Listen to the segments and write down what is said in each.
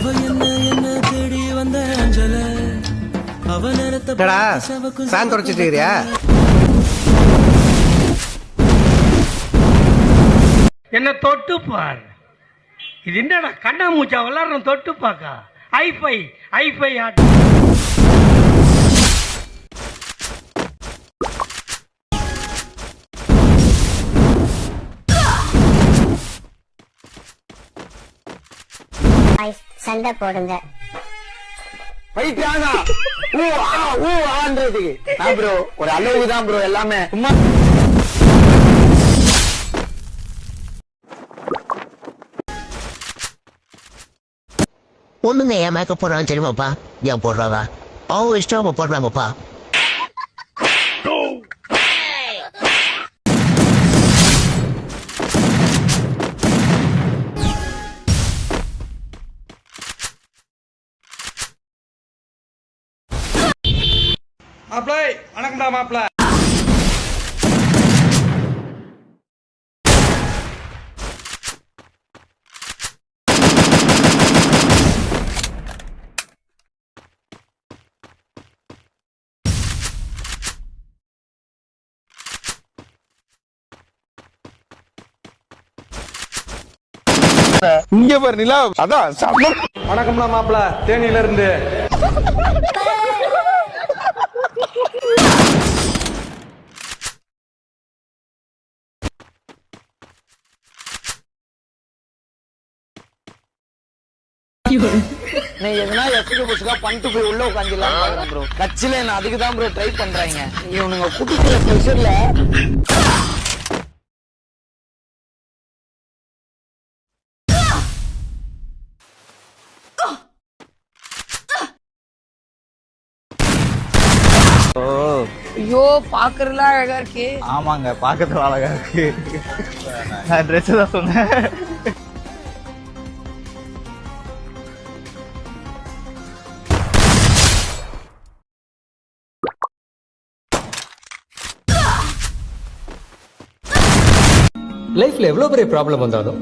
என்ன தொட்டு பார். இது என்னடா கண்ணா மூச்சா விளாடுறோம். தொட்டு பாக்கா ஐஃபை ஐஃபை சண்டை போடுங்க. ஒரு அளவுதான் ப்ரோ எல்லாமே. பொண்ணுங்க ஏன் மேக்கப் போடுறான்னு தெரியுமாப்பா? ஏன் போடுறாங்க? அவங்க இஷ்டம் போடுறாங்கப்பா. மாப்ள வணக்கம்டா மாப்ள. இங்க பாரு நிலா. அதான் வணக்கம்டா மாப்ள தேனியில இருந்து. நீ எதுனா எஃப்டி புஷ்கா பண்ணிட்டு போய் உள்ள உட்காந்துலாம் பாக்குறேன் ப்ரோ. கட்சியில என்ன அதுக்கு தான் ப்ரோ ட்ரை பண்றாங்க. இவனுங்க குடிக்கிற ப்ரெஷர்ல ஐயோ பாக்குறதுல அழகா இருக்கு. ஆமாங்க பாக்கிறதுல அழகா இருக்கு. நான் ட்ரெஸ் தான் சொன்னேன். லைஃப்ல எவ்வளவு பெரிய ப்ராப்ளம் வந்தாலும்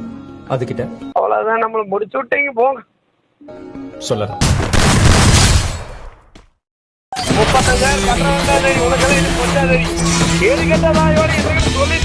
அதுகிட்ட அவ்வளவுதான் நம்மள முடிச்சு விட்டீங்க போங்க. சொல்லலாம். 35,000 கட்டுறவங்க உனக்கு கொஞ்சம் சொல்லி